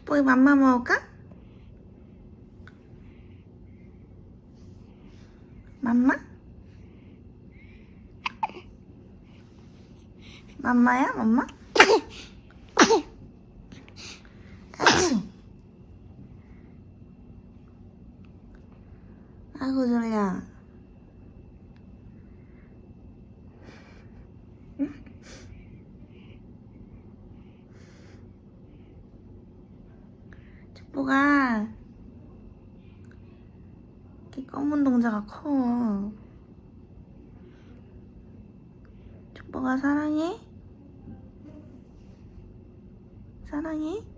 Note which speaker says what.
Speaker 1: 축복이 맘마 먹을까? 맘마? 맘마야? 맘마? 아이고 졸려. 축복아, 이렇게 검은 동자가 커. 축복아 사랑해? 사랑해?